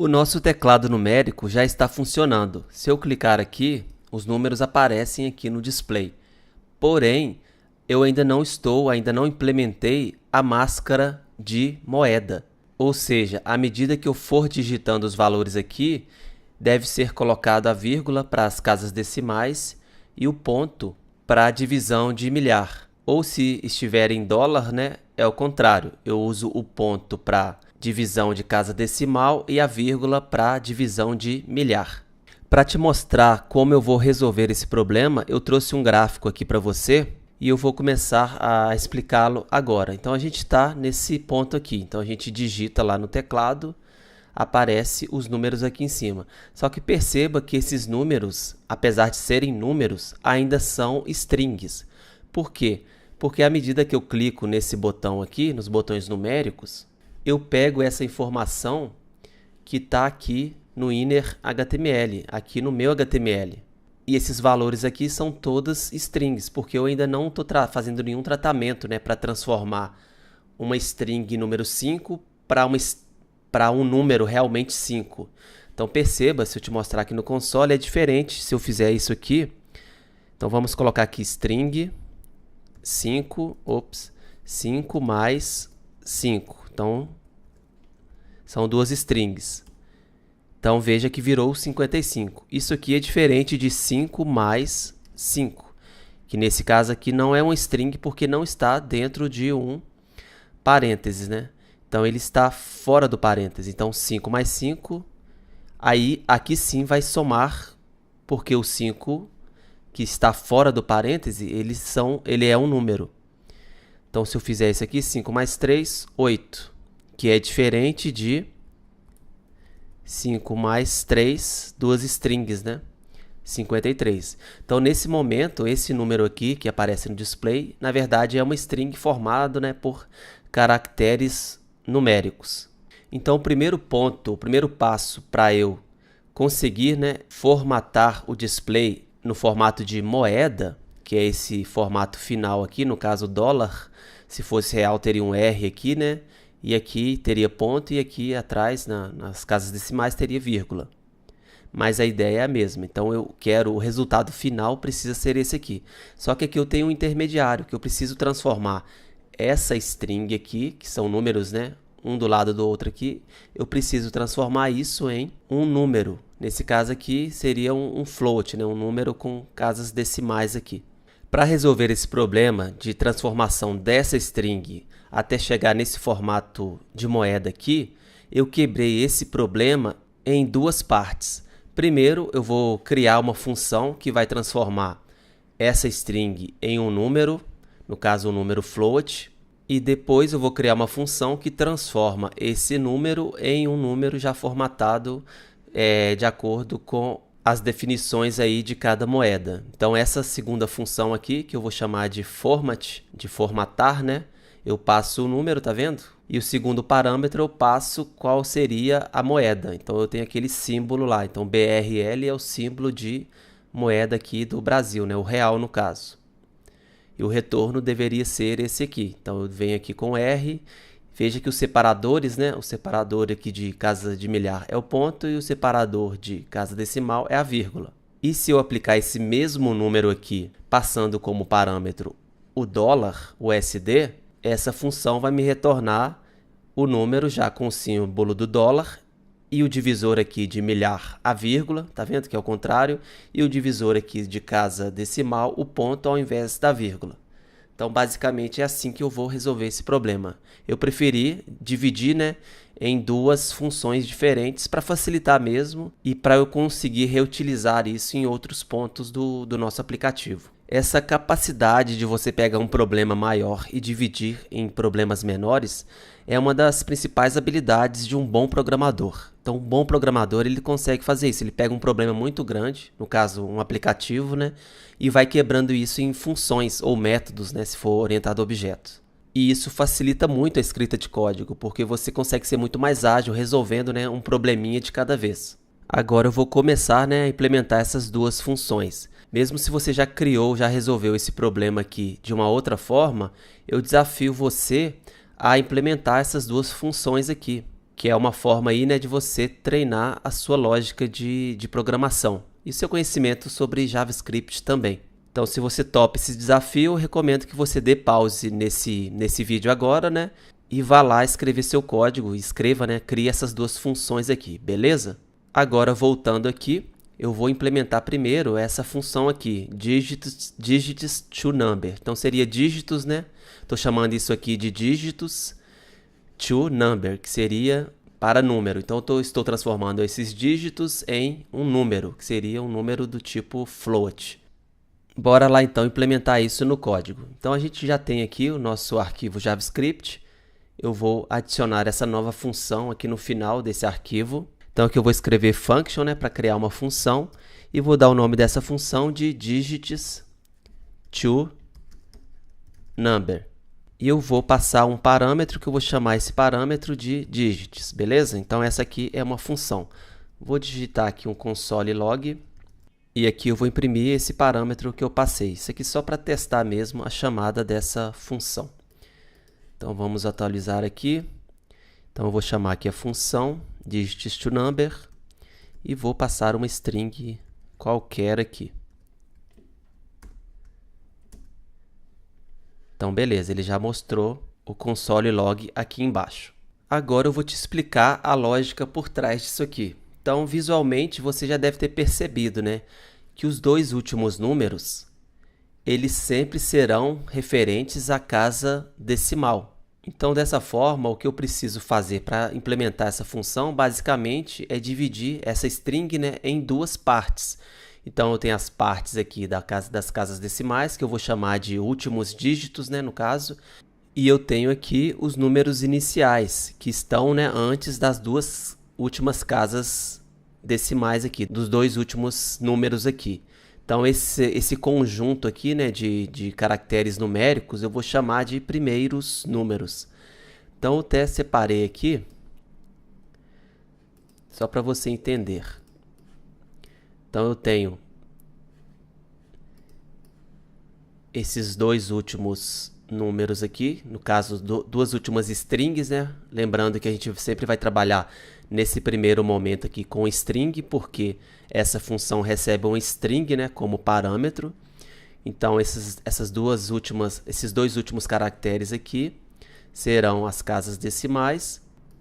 O nosso teclado numérico já está funcionando. Se eu clicar aqui, os números aparecem aqui no display. Porém, eu ainda não implementei a máscara de moeda. Ou seja, à medida que eu for digitando os valores aqui, deve ser colocado a vírgula para as casas decimais e o ponto para a divisão de milhar. Ou se estiver em dólar, né, é o contrário. Eu uso o ponto para divisão de casa decimal e a vírgula para divisão de milhar. Para te mostrar como eu vou resolver esse problema, eu trouxe um gráfico aqui para você e eu vou começar a explicá-lo agora. Então, a gente está nesse ponto aqui. Então, a gente digita lá no teclado, aparece os números aqui em cima. Só que perceba que esses números, apesar de serem números, ainda são strings. Por quê? Porque à medida que eu clico nesse botão aqui, nos botões numéricos, eu pego essa informação que está aqui no inner HTML, aqui no meu HTML. E esses valores aqui são todas strings, porque eu ainda não estou fazendo nenhum tratamento, né, para transformar uma string número 5 para um número realmente 5. Então perceba, se eu te mostrar aqui no console, é diferente se eu fizer isso aqui. Então vamos colocar aqui string 5 mais 5. Então, são duas strings. Então, veja que virou 55. Isso aqui é diferente de 5 mais 5, que nesse caso aqui não é uma string porque não está dentro de um parênteses, né? Então, ele está fora do parênteses. Então, 5 mais 5, aí aqui sim vai somar, porque o 5 que está fora do parêntese, ele é um número. Então, se eu fizer isso aqui, 5 mais 3, 8, que é diferente de 5 mais 3, duas strings, né? 53. Então, nesse momento, esse número aqui que aparece no display, na verdade, é uma string formada, né, por caracteres numéricos. Então, o primeiro passo para eu conseguir, né, formatar o display no formato de moeda, que é esse formato final aqui, no caso dólar, se fosse real teria um R aqui, né? E aqui teria ponto e aqui atrás, nas casas decimais, teria vírgula. Mas a ideia é a mesma, então o resultado final precisa ser esse aqui. Só que aqui eu tenho um intermediário, que eu preciso transformar essa string aqui, que são números, né? Um do lado do outro aqui, eu preciso transformar isso em um número. Nesse caso aqui seria um float, né? Um número com casas decimais aqui. Para resolver esse problema de transformação dessa string até chegar nesse formato de moeda aqui, eu quebrei esse problema em duas partes. Primeiro, eu vou criar uma função que vai transformar essa string em um número, no caso um número float, e depois eu vou criar uma função que transforma esse número em um número já formatado de acordo com as definições aí de cada moeda. Então, essa segunda função aqui, que eu vou chamar de format, de formatar, né? Eu passo o número, tá vendo? E o segundo parâmetro eu passo qual seria a moeda. Então, eu tenho aquele símbolo lá. Então, BRL é o símbolo de moeda aqui do Brasil, né? O real no caso. E o retorno deveria ser esse aqui. Então, eu venho aqui com R. Veja que os separadores, né? O separador aqui de casa de milhar é o ponto e o separador de casa decimal é a vírgula. E se eu aplicar esse mesmo número aqui, passando como parâmetro o dólar, o USD, essa função vai me retornar o número já com o símbolo do dólar e o divisor aqui de milhar, a vírgula, tá vendo que é o contrário? E o divisor aqui de casa decimal, o ponto ao invés da vírgula. Então, basicamente, é assim que eu vou resolver esse problema. Eu preferi dividir, né, em duas funções diferentes para facilitar mesmo e para eu conseguir reutilizar isso em outros pontos do nosso aplicativo. Essa capacidade de você pegar um problema maior e dividir em problemas menores é uma das principais habilidades de um bom programador. Então, um bom programador ele consegue fazer isso. Ele pega um problema muito grande, no caso um aplicativo, né, e vai quebrando isso em funções ou métodos, né, se for orientado a objetos. E isso facilita muito a escrita de código, porque você consegue ser muito mais ágil resolvendo, né, um probleminha de cada vez. Agora eu vou começar, né, a implementar essas duas funções. Mesmo se você já criou, já resolveu esse problema aqui de uma outra forma, eu desafio você a implementar essas duas funções aqui, que é uma forma aí, né, de você treinar a sua lógica de programação e seu conhecimento sobre JavaScript também. Então, se você topa esse desafio, eu recomendo que você dê pause nesse vídeo agora, né, e vá lá escrever seu código, escreva, né, crie essas duas funções aqui, beleza? Agora, voltando aqui, eu vou implementar primeiro essa função aqui, digits to number. Então, seria dígitos, né? Estou chamando isso aqui de dígitos to number, que seria para número. Então, estou transformando esses dígitos em um número, que seria um número do tipo float. Bora lá, então, implementar isso no código. Então, a gente já tem aqui o nosso arquivo JavaScript. Eu vou adicionar essa nova função aqui no final desse arquivo. Então, aqui eu vou escrever function, né, para criar uma função, e vou dar o nome dessa função de digits to number. E eu vou passar um parâmetro que eu vou chamar esse parâmetro de digits, beleza? Então, essa aqui é uma função. Vou digitar aqui um console log, e aqui eu vou imprimir esse parâmetro que eu passei. Isso aqui só para testar mesmo a chamada dessa função. Então, vamos atualizar aqui. Então, eu vou chamar aqui a função digits to number e vou passar uma string qualquer aqui. Então, beleza, ele já mostrou o console log aqui embaixo. Agora eu vou te explicar a lógica por trás disso aqui. Então, visualmente, você já deve ter percebido, né, que os dois últimos números, eles sempre serão referentes à casa decimal. Então, dessa forma, o que eu preciso fazer para implementar essa função, basicamente, é dividir essa string, né, em duas partes. Então, eu tenho as partes aqui das casas decimais, que eu vou chamar de últimos dígitos, né, no caso. E eu tenho aqui os números iniciais, que estão, né, antes das duas últimas casas decimais aqui, dos dois últimos números aqui. Então, esse conjunto aqui, né, de caracteres numéricos, eu vou chamar de primeiros números. Então, eu até separei aqui, só para você entender. Então, eu tenho esses dois últimos números aqui, no caso, duas últimas strings, né? Lembrando que a gente sempre vai trabalhar nesse primeiro momento aqui com string, porque essa função recebe um string, né, como parâmetro. Então, esses dois últimos caracteres aqui serão as casas decimais.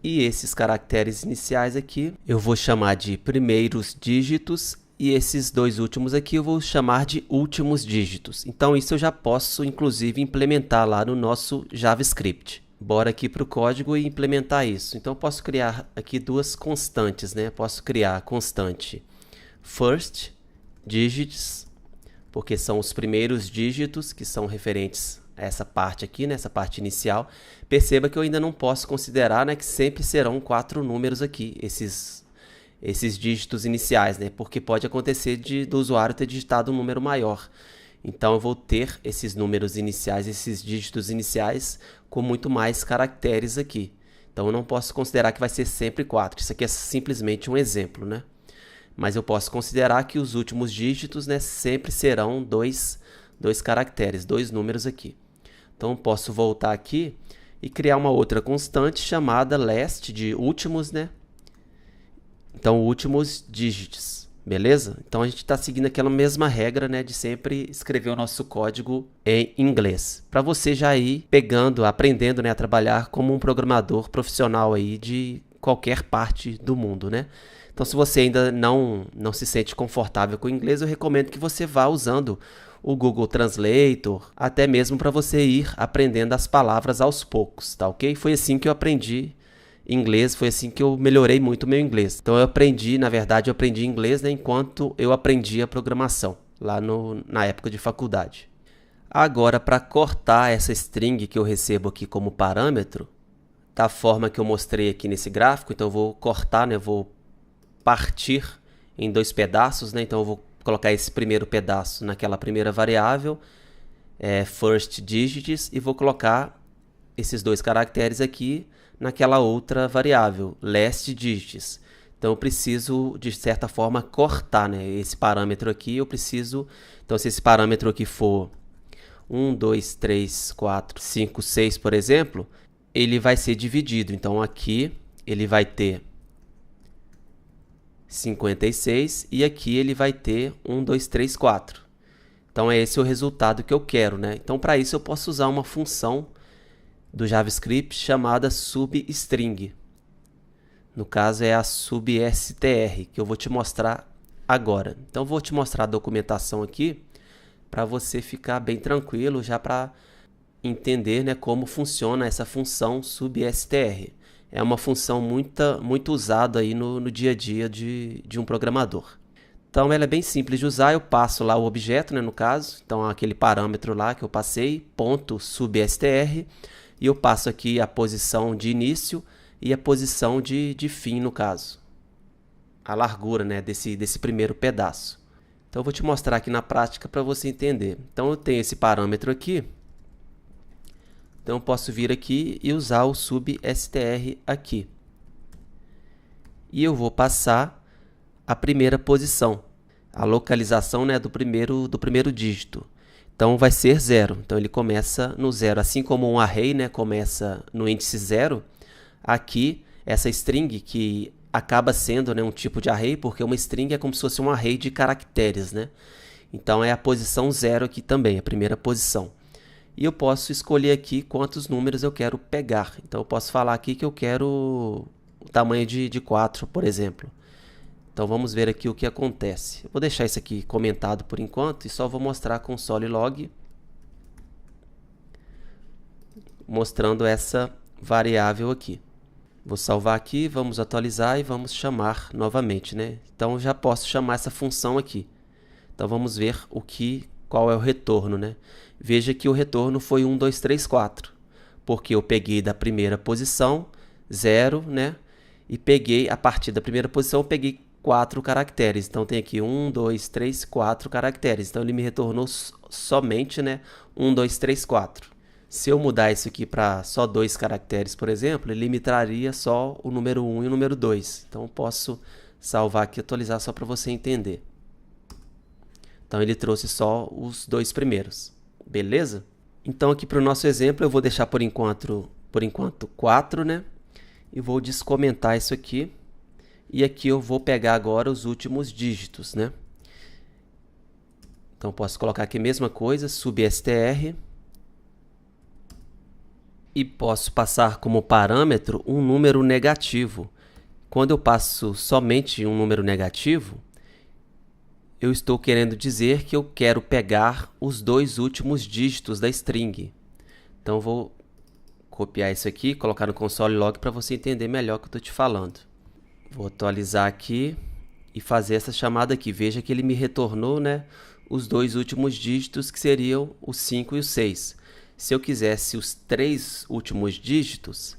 E esses caracteres iniciais aqui eu vou chamar de primeiros dígitos. E esses dois últimos aqui eu vou chamar de últimos dígitos. Então, isso eu já posso, inclusive, implementar lá no nosso JavaScript. Bora aqui para o código e implementar isso. Então, eu posso criar aqui duas constantes, né? Posso criar a constante first digits, porque são os primeiros dígitos que são referentes a essa parte aqui, né? Essa parte inicial. Perceba que eu ainda não posso considerar, né, que sempre serão 4 números aqui, esses dígitos iniciais, né? Porque pode acontecer do usuário ter digitado um número maior. Então, eu vou ter esses números iniciais, esses dígitos iniciais, com muito mais caracteres aqui. Então, eu não posso considerar que vai ser sempre 4. Isso aqui é simplesmente um exemplo, né? Mas eu posso considerar que os últimos dígitos, né, sempre serão dois caracteres, 2 números aqui. Então, eu posso voltar aqui e criar uma outra constante chamada last, de últimos, né? Então, últimos dígitos, beleza? Então, a gente está seguindo aquela mesma regra, né, de sempre escrever o nosso código em inglês. Para você já ir pegando, aprendendo, né, a trabalhar como um programador profissional aí de qualquer parte do mundo, né? Então, se você ainda não se sente confortável com o inglês, eu recomendo que você vá usando o Google Translator, até mesmo para você ir aprendendo as palavras aos poucos, tá ok? Foi assim que eu aprendi inglês, foi assim que eu melhorei muito o meu inglês. Então, eu aprendi inglês, né, enquanto eu aprendia programação, lá na época de faculdade. Agora, para cortar essa string que eu recebo aqui como parâmetro, da forma que eu mostrei aqui nesse gráfico, então eu vou cortar, né, eu vou partir em 2 pedaços, né? Então, eu vou colocar esse primeiro pedaço naquela primeira variável, first digits, e vou colocar esses 2 caracteres aqui naquela outra variável, last digits. Então, eu preciso, de certa forma, cortar, né, esse parâmetro aqui. Então, se esse parâmetro aqui for 1, 2, 3, 4, 5, 6, por exemplo, ele vai ser dividido. Então, aqui ele vai ter 56 e aqui ele vai ter 1, 2, 3, 4. Então, é esse o resultado que eu quero, né? Então, para isso, eu posso usar uma função do JavaScript chamada substring. No caso, é a substr, que eu vou te mostrar agora. Então, vou te mostrar a documentação aqui para você ficar bem tranquilo, já para entender, né, como funciona essa função substr. É uma função muito usada aí no dia a dia de um programador. Então, ela é bem simples de usar. Eu passo lá o objeto, né, no caso. Então, aquele parâmetro lá que eu passei, ponto substr, e eu passo aqui a posição de início e a posição de fim, no caso. A largura, né, desse primeiro pedaço. Então, eu vou te mostrar aqui na prática para você entender. Então, eu tenho esse parâmetro aqui. Então, eu posso vir aqui e usar o substr aqui. E eu vou passar a primeira posição, a localização, né, do primeiro dígito. Então, vai ser 0. Então, ele começa no 0. Assim como um array, né, começa no índice 0, aqui, essa string, que acaba sendo, né, um tipo de array, porque uma string é como se fosse um array de caracteres, né? Então, é a posição 0 aqui também, a primeira posição. E eu posso escolher aqui quantos números eu quero pegar. Então, eu posso falar aqui que eu quero o tamanho de 4, por exemplo. Então, vamos ver aqui o que acontece. Eu vou deixar isso aqui comentado por enquanto e só vou mostrar console log, mostrando essa variável aqui. Vou salvar aqui, vamos atualizar e vamos chamar novamente, né? Então, eu já posso chamar essa função aqui. Então, vamos ver qual é o retorno, né? Veja que o retorno foi 1, 2, 3, 4, porque eu peguei da primeira posição, 0, né? E peguei, a partir da primeira posição, eu peguei 4 caracteres. Então, tem aqui 1, 2, 3, 4 caracteres. Então, ele me retornou somente, né, 1, 2, 3, 4. Se eu mudar isso aqui para só 2 caracteres, por exemplo, ele me traria só o número 1 e o número 2. Então, eu posso salvar aqui e atualizar só para você entender. Então, ele trouxe só os 2 primeiros. Beleza? Então, aqui para o nosso exemplo, eu vou deixar por enquanto 4, né? E vou descomentar isso aqui. E aqui eu vou pegar agora os últimos dígitos, né? Então, posso colocar aqui a mesma coisa, substr. E posso passar como parâmetro um número negativo. Quando eu passo somente um número negativo, eu estou querendo dizer que eu quero pegar os 2 últimos dígitos da string. Então, eu vou copiar isso aqui, colocar no console log para você entender melhor o que eu estou te falando. Vou atualizar aqui e fazer essa chamada aqui. Veja que ele me retornou, né, os 2 últimos dígitos, que seriam o 5 e o 6. Se eu quisesse os 3 últimos dígitos,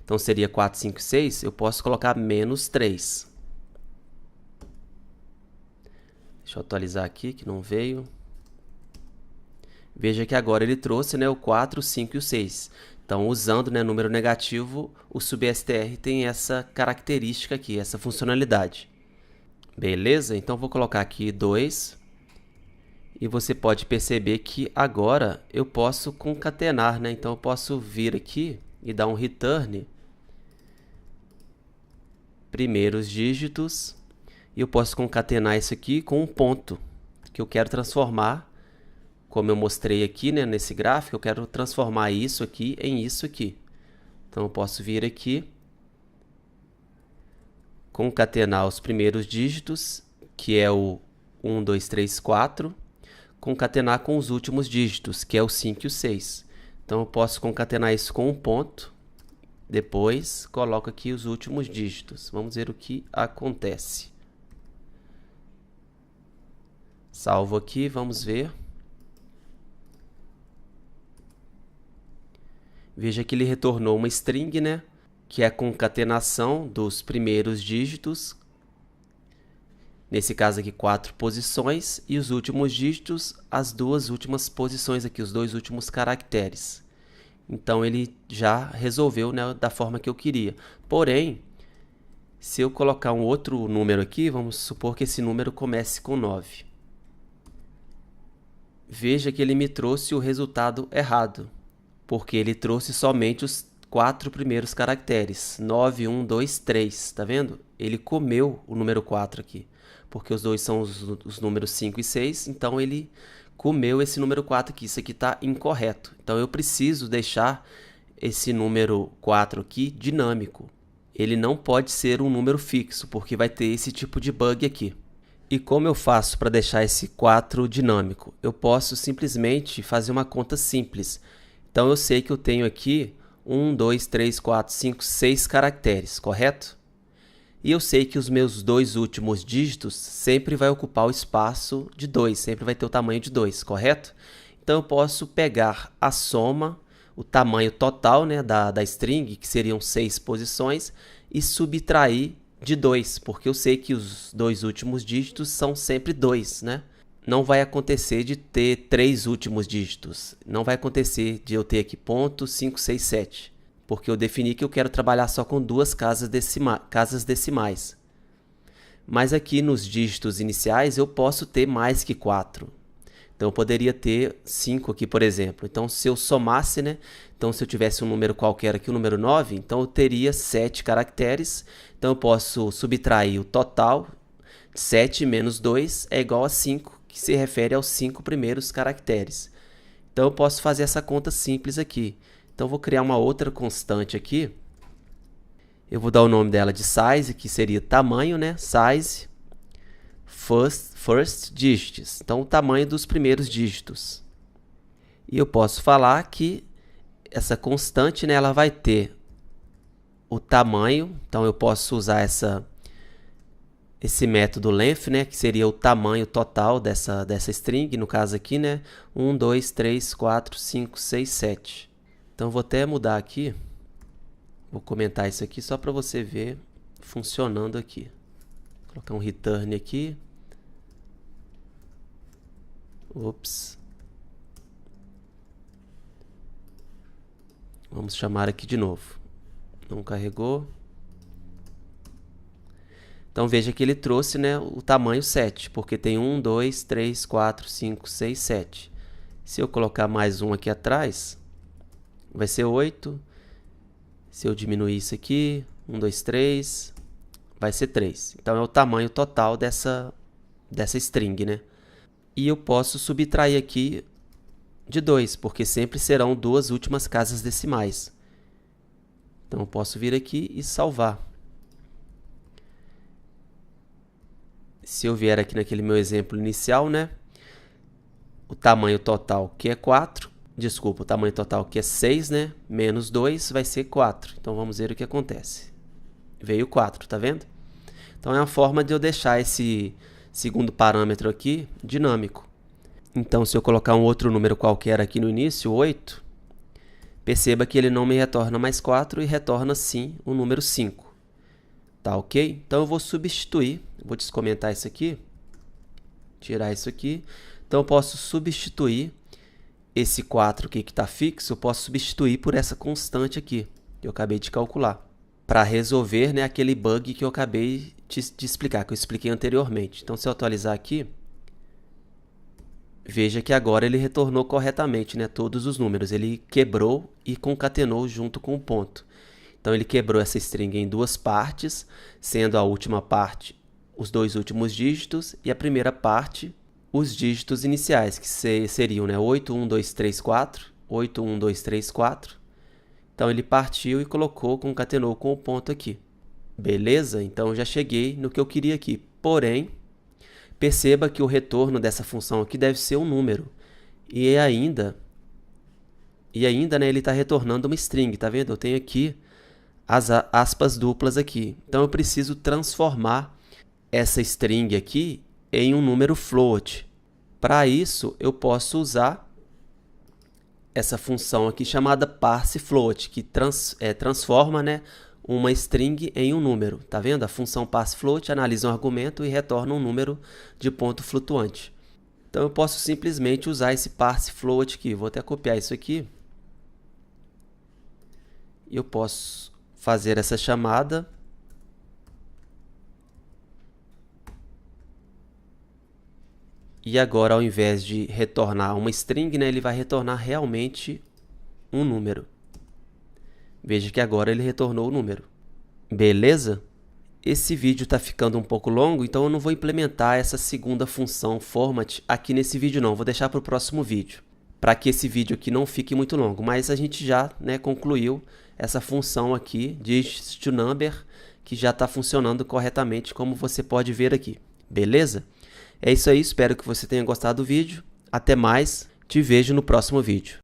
então seria 4, 5, 6, eu posso colocar menos 3. Deixa eu atualizar aqui, que não veio. Veja que agora ele trouxe, né, o 4, o 5 e o 6. Então, usando, né, número negativo, o substr tem essa característica aqui, essa funcionalidade. Beleza? Então, vou colocar aqui 2. E você pode perceber que agora eu posso concatenar, né? Então, eu posso vir aqui e dar um return primeiros dígitos. E eu posso concatenar isso aqui com um ponto, que eu quero transformar, como eu mostrei aqui, né, nesse gráfico, eu quero transformar isso aqui em isso aqui. Então, eu posso vir aqui, concatenar os primeiros dígitos, que é o 1, 2, 3, 4, concatenar com os últimos dígitos, que é o 5 e o 6. Então, eu posso concatenar isso com um ponto, depois coloco aqui os últimos dígitos. Vamos ver o que acontece. Salvo aqui, vamos ver. Veja que ele retornou uma string, né? Que é a concatenação dos primeiros dígitos. Nesse caso aqui, 4 posições. E os últimos dígitos, as 2 últimas posições aqui, os 2 últimos caracteres. Então, ele já resolveu, né, da forma que eu queria. Porém, se eu colocar um outro número aqui, vamos supor que esse número comece com 9. Veja que ele me trouxe o resultado errado, porque ele trouxe somente os 4 primeiros caracteres, 9, 1, 2, 3, tá vendo? Ele comeu o número 4 aqui, porque os dois são os números 5 e 6, então ele comeu esse número 4 aqui, isso aqui está incorreto. Então eu preciso deixar esse número 4 aqui dinâmico. Ele não pode ser um número fixo, porque vai ter esse tipo de bug aqui. E como eu faço para deixar esse 4 dinâmico? Eu posso simplesmente fazer uma conta simples. Então eu sei que eu tenho aqui 1, 2, 3, 4, 5, 6 caracteres, correto? E eu sei que os meus dois últimos dígitos sempre vai ocupar o espaço de 2, sempre vai ter o tamanho de 2, correto? Então eu posso pegar a soma, o tamanho total, né, da string, que seriam 6 posições, e subtrair de 2, porque eu sei que os dois últimos dígitos são sempre 2, né? Não vai acontecer de ter 3 últimos dígitos, não vai acontecer de eu ter aqui ponto 5, 6, 7. Porque eu defini que eu quero trabalhar só com duas casas decimais. Mas aqui nos dígitos iniciais eu posso ter mais que 4. Então eu poderia ter 5 aqui, por exemplo. Então se eu somasse, né? Então se eu tivesse um número qualquer aqui, o número 9, então eu teria 7 caracteres. Então eu posso subtrair o total, 7 menos 2 é igual a 5, que se refere aos 5 primeiros caracteres. Então eu posso fazer essa conta simples aqui. Então, vou criar uma outra constante aqui. Eu vou dar o nome dela de size, que seria tamanho, né? Size first digits. Então, o tamanho dos primeiros dígitos. E eu posso falar que essa constante, né, ela vai ter o tamanho. Então, eu posso usar esse método length, né, que seria o tamanho total dessa string. No caso aqui, né? 1, 2, 3, 4, 5, 6, 7. Então, vou até mudar aqui, vou comentar isso aqui só para você ver funcionando aqui. Vou colocar um return aqui. Ops. Vamos chamar aqui de novo. Não carregou. Então, veja que ele trouxe, né, o tamanho 7, porque tem 1, 2, 3, 4, 5, 6, 7. Se eu colocar mais um aqui atrás, vai ser 8. Se eu diminuir isso aqui, 1, 2, 3, vai ser 3. Então, é o tamanho total dessa string, né? E eu posso subtrair aqui de 2, porque sempre serão duas últimas casas decimais. Então, eu posso vir aqui e salvar. Se eu vier aqui naquele meu exemplo inicial, né? O tamanho total que é 4. Desculpa, o tamanho total que é 6, né? Menos 2 vai ser 4. Então, vamos ver o que acontece. Veio 4, tá vendo? Então, é uma forma de eu deixar esse segundo parâmetro aqui dinâmico. Então, se eu colocar um outro número qualquer aqui no início, 8, perceba que ele não me retorna mais 4 e retorna, sim, o número 5. Tá ok? Então, eu vou substituir. Vou descomentar isso aqui. Tirar isso aqui. Então, eu posso substituir esse 4 aqui que está fixo, eu posso substituir por essa constante aqui, que eu acabei de calcular, para resolver, né, aquele bug que eu acabei de explicar, que eu expliquei anteriormente. Então, se eu atualizar aqui, veja que agora ele retornou corretamente, né, todos os números. Ele quebrou e concatenou junto com o ponto. Então, ele quebrou essa string em duas partes, sendo a última parte os dois últimos dígitos e a primeira parte os dígitos iniciais, que seriam, né, 8, 1, 2, 3, 4, 8, 1, 2, 3, 4. Então, ele partiu e colocou, concatenou com o ponto aqui. Beleza? Então, eu já cheguei no que eu queria aqui. Porém, perceba que o retorno dessa função aqui deve ser um número. E ainda, né, ele está retornando uma string, tá vendo? Eu tenho aqui as aspas duplas aqui. Então, eu preciso transformar essa string aqui em um número float. Para isso, eu posso usar essa função aqui chamada parseFloat, que transforma, né, uma string em um número. Tá vendo? A função parseFloat analisa um argumento e retorna um número de ponto flutuante. Então, eu posso simplesmente usar esse parseFloat aqui. Vou até copiar isso aqui. E eu posso fazer essa chamada. E agora, ao invés de retornar uma string, né, ele vai retornar realmente um número. Veja que agora ele retornou o número. Beleza? Esse vídeo está ficando um pouco longo, então eu não vou implementar essa segunda função format aqui nesse vídeo não, vou deixar para o próximo vídeo, para que esse vídeo aqui não fique muito longo, mas a gente já, né, concluiu essa função aqui, digits to number, que já está funcionando corretamente, como você pode ver aqui. Beleza? É isso aí, espero que você tenha gostado do vídeo. Até mais, te vejo no próximo vídeo.